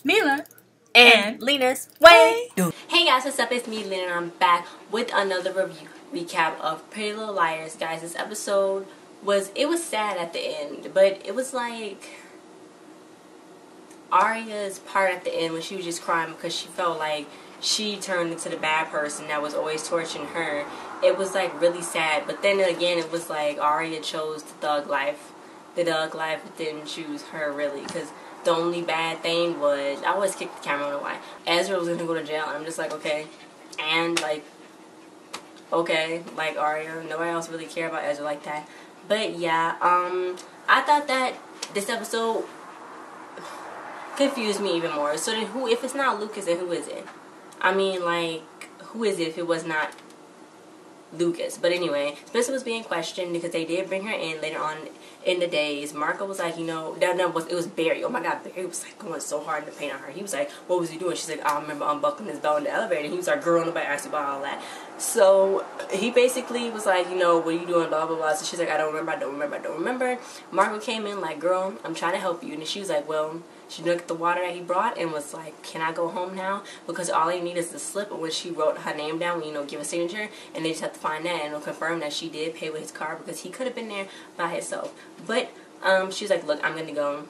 Mila and Lina's way. Hey guys, what's up? It's me, Lina, and I'm back with another review recap of Pretty Little Liars. Guys, this episode was sad at the end, but it was like Aria's part at the end when she was just crying because she felt like she turned into the bad person that was always torturing her. It was like really sad, but then again it was like Aria chose the thug life. The thug life didn't choose her really, because the only bad thing was, I always kick the camera on why Ezra was gonna go to jail, and I'm just like, okay, and like, okay, like Aria, nobody else really cared about Ezra like that. But yeah, I thought that this episode confused me even more. So then who, if it's not Lucas, then who is it? I mean, like, who is it if it was not Lucas? But anyway, Spencer was being questioned because they did bring her in later on in the days. Marco was like, you know, it was Barry. Oh my god, Barry was like going so hard in the paint on her. He was like, what was he doing? She's like, I remember unbuckling his belt in the elevator. And he was like, girl, nobody asked you about all that. So he basically was like, you know, what are you doing, blah blah blah. So she's like, I don't remember. Marco came in like, girl, I'm trying to help you. And she was like, well, she looked at the water that he brought and was like, can I go home now? Because all I need is the slip of when she wrote her name down, when, you know, give a signature, and they just have to find that and it'll confirm that she did pay with his card, because he could have been there by himself. But she was like, look, I'm going to go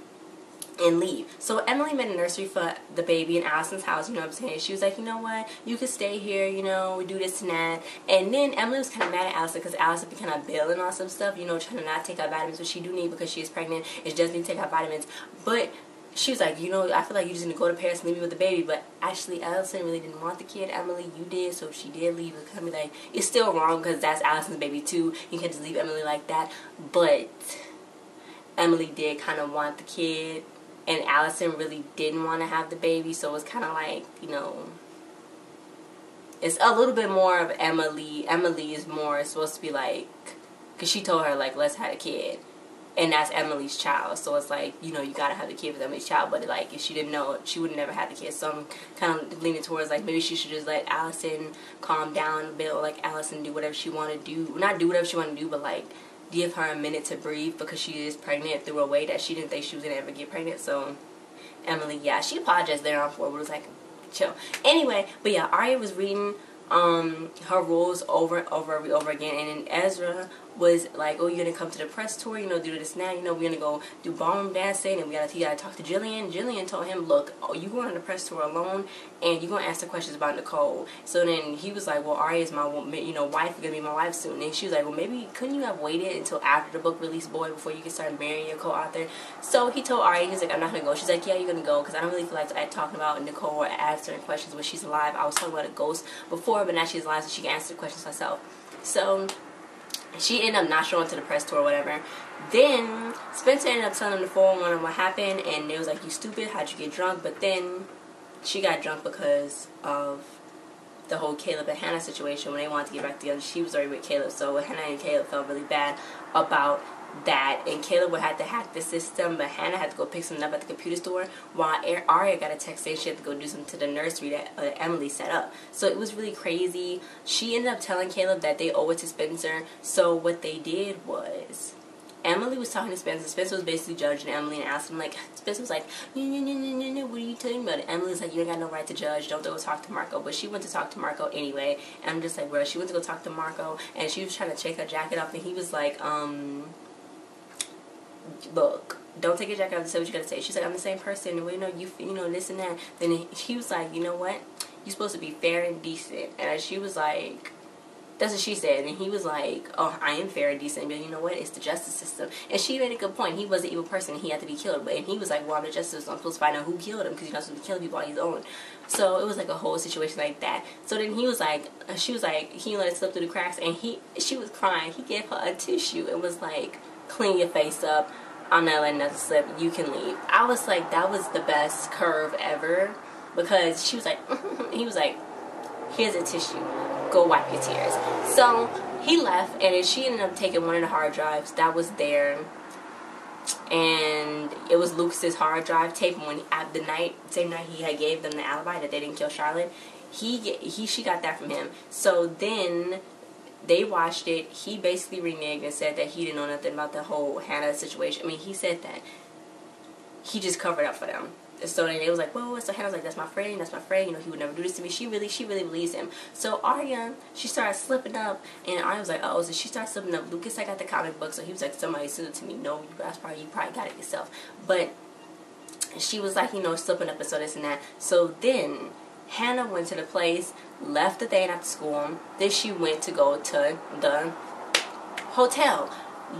and leave. So Emily made a nursery for the baby in Allison's house, you know what I'm saying? She was like, you know what, you can stay here, you know, we do this and that. And then Emily was kind of mad at Allison because Allison been kind of bailing on some stuff, you know, trying to not take her vitamins, which she do need because she is pregnant, and she does need to take her vitamins. But she was like, you know, I feel like you just need to go to Paris and leave me with the baby. But actually, Allison really didn't want the kid. Emily, you did, so she did leave. It's kind of like, it's still wrong because that's Allison's baby too. You can't just leave Emily like that. But Emily did kind of want the kid, and Allison really didn't want to have the baby. So it's kind of like, you know, it's a little bit more of Emily. Emily is more supposed to be like, because she told her, like, let's have a kid. And that's Emily's child. So it's like, you know, you gotta have the kid with Emily's child. But like, if she didn't know, she would never have the kid. So I'm kind of leaning towards like, maybe she should just let Allison calm down a bit, or like Allison do whatever she want to do. Not do whatever she want to do, but like give her a minute to breathe, because she is pregnant through a way that she didn't think she was gonna ever get pregnant. So Emily, yeah, she apologized there on forward. It was like, chill. Anyway, but yeah, Aria was reading her rules over and over again, and then Ezra was like, oh, you're gonna come to the press tour, you know, do this now, you know, we're gonna go do ballroom dancing, and he gotta talk to Jillian. Jillian told him, look, oh, you going on the press tour alone, and you're gonna ask the questions about Nicole. So then he was like, well, Aria's my, you know, wife, gonna be my wife soon. And she was like, well, maybe couldn't you have waited until after the book release, boy, before you can start marrying your co-author? So he told Aria, he's like, I'm not gonna go. She's like, yeah, you're gonna go, because I don't really feel like talking about Nicole or answering questions when she's alive. I was talking about a ghost before, but now she's alive, so she can answer the questions herself. So she ended up not showing to the press tour or whatever. Then Spencer ended up telling him the 411 what happened, and they was like, you stupid, how'd you get drunk? But then she got drunk because of the whole Caleb and Hannah situation. When they wanted to get back together, she was already with Caleb, so Hannah and Caleb felt really bad about that, and Caleb would have to hack the system, but Hannah had to go pick something up at the computer store, while Aria got a text saying she had to go do something to the nursery that Emily set up. So it was really crazy. She ended up telling Caleb that they owe it to Spencer. So what they did was, Emily was talking to Spencer. Spencer was basically judging Emily and asking, like, Spencer was like, no, what are you talking about? Emily was like, you ain't got no right to judge, don't go talk to Marco. But she went to talk to Marco anyway, and I'm just like, bro, she went to go talk to Marco, and she was trying to take her jacket off, and he was like, look, don't take your jacket off and say what you gotta say. She's like, I'm the same person, well, you know, this and that. Then he was like, you know what, you're supposed to be fair and decent. And she was like, that's what she said. And he was like, oh, I am fair and decent, but you know what, it's the justice system. And she made a good point. He was an evil person, he had to be killed. And he was like, well, I'm the justice system, I'm supposed to find out who killed him, because you're not supposed to kill people on his own. So it was like a whole situation like that. So then he was like, she was like, he let it slip through the cracks, and she was crying. He gave her a tissue and was like, clean your face up, I'm not letting nothing slip, you can leave. I was like, that was the best curve ever, because she was like, he was like, here's a tissue, go wipe your tears. So he left, and then she ended up taking one of the hard drives that was there, and it was Lucas's hard drive tape. When at the same night he had gave them the alibi that they didn't kill Charlotte, she got that from him. So then they watched it. He basically reneged and said that he didn't know nothing about the whole Hannah situation. I mean, he said that he just covered up for them. So then it was like, whoa, so Hannah was like, that's my friend, you know, he would never do this to me. She really believes him. So Arya, she started slipping up, and Arya was like, oh, so she started slipping up. Lucas, I got the comic book, so he was like, somebody sent it to me. No, you probably got it yourself. But she was like, you know, slipping up and so this and that. So then Hannah went to the place, left the thing after school. Then she went to go to the hotel.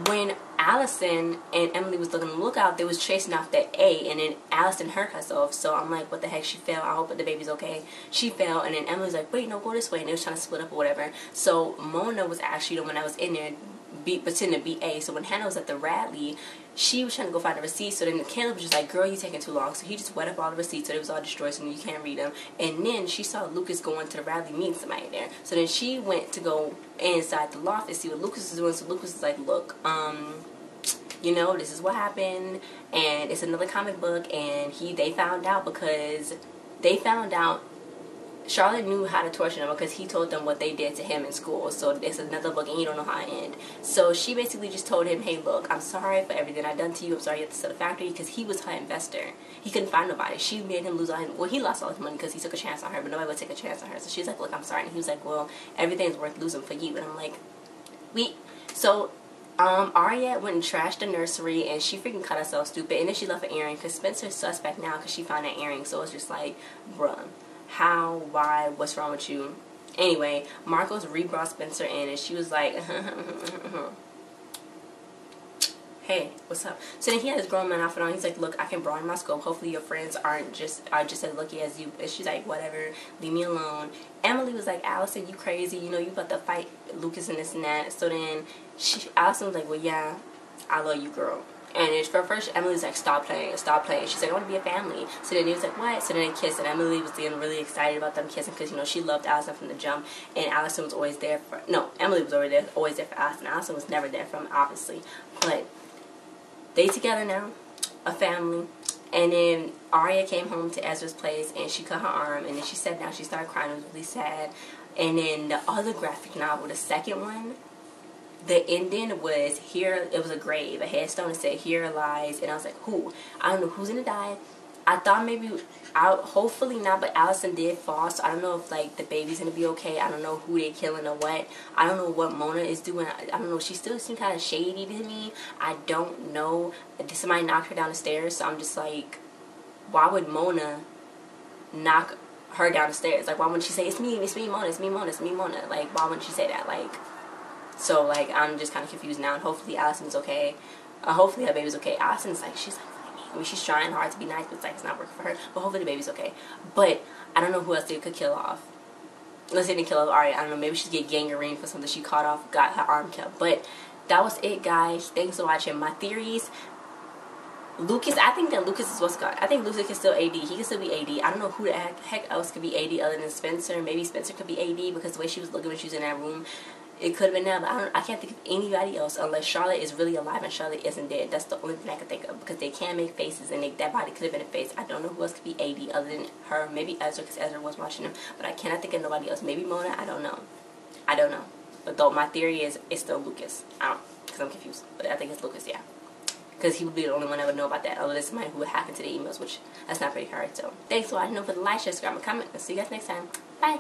When Allison and Emily was looking to look out, they was chasing off that A, and then Allison hurt herself. So I'm like, what the heck? She fell. I hope that the baby's okay. She fell, and then Emily was like, wait, no, go this way. And they was trying to split up or whatever. So Mona was actually the one that was in there pretending to be A. So when Hannah was at the Radley, she was trying to go find the receipts. So then Caleb was just like, girl, you taking too long. So he just wet up all the receipts, so they was all destroyed, so you can't read them. And then she saw Lucas going to the Radley meeting somebody there. So then she went to go inside the loft and see what Lucas was doing. So Lucas was like, look, you know, this is what happened, and it's another comic book, and they found out because Charlotte knew how to torture them because he told them what they did to him in school. So it's another book, and you don't know how it ends. So she basically just told him, hey, look, I'm sorry for everything I've done to you. I'm sorry you have to sell the factory, because he was her investor. He couldn't find nobody. She made him lose all his, well, he lost all his money because he took a chance on her, but nobody would take a chance on her. So she's like, look, I'm sorry. And he was like, well, everything's worth losing for you. And I'm like, Arya went and trashed the nursery, and she freaking cut herself stupid, and then she left an earring because Spencer's suspect now because she found that earring. So it's just like, bruh, how, why, what's wrong with you? Anyway, Marcos re-brought Spencer in, and she was like, hey, what's up? So then he had his grown man outfit on. He's like, look, I can broaden my scope. Hopefully your friends are just as lucky as you. And she's like, whatever, leave me alone. Emily was like, Allison, you crazy, you know, you about to fight Lucas and this and that. So then Allison was like, well, yeah, I love you, girl. And for first, Emily was like, stop playing. She's like, I want to be a family. So then he was like, what? So then they kissed, and Emily was getting really excited about them kissing because, you know, she loved Allison from the jump, and Allison was always there for, no, Emily was always there for Allison. Allison was never there for him, obviously. But they together now, a family. And then Arya came home to Ezra's place, and she cut her arm, and then she sat down, she started crying. It was really sad. And then the other graphic novel, the second one, the ending was, here, it was a grave, a headstone that said, here lies, and I was like, who? I don't know who's gonna die. I thought maybe, hopefully not, but Allison did fall, so I don't know if, like, the baby's gonna be okay. I don't know who they're killing or what. I don't know what Mona is doing. I don't know. She still seems kind of shady to me. I don't know. Somebody knocked her down the stairs, so I'm just like, why would Mona knock her down the stairs? Like, why wouldn't she say, it's me, Mona, it's me, Mona? Like, why wouldn't she say that? Like, so, like, I'm just kind of confused now, and hopefully Allison's okay. Hopefully her baby's okay. Allison's like, I mean, she's trying hard to be nice, but it's like, it's not working for her. But hopefully the baby's okay. But I don't know who else they could kill off. Unless they didn't kill off Arya. I don't know. Maybe she'd get gangrene for something she caught off, got her arm killed. But that was it, guys. Thanks for watching. My theories. Lucas, I think that Lucas is what's got. I think Lucas can still AD. He can still be AD. I don't know who the heck else could be AD other than Spencer. Maybe Spencer could be AD because the way she was looking when she was in that room. It could have been them, but I can't think of anybody else unless Charlotte is really alive and Charlotte isn't dead. That's the only thing I can think of because they can make faces and that body could have been a face. I don't know who else could be AD other than her. Maybe Ezra because Ezra was watching him, but I cannot think of nobody else. Maybe Mona. I don't know. But though my theory is it's still Lucas. I don't, because I'm confused. But I think it's Lucas, yeah. Because he would be the only one that would know about that other than somebody who would hack into the emails, which that's not pretty hard. So thanks for watching. Don't forget to like, share, subscribe, and comment. I'll see you guys next time. Bye.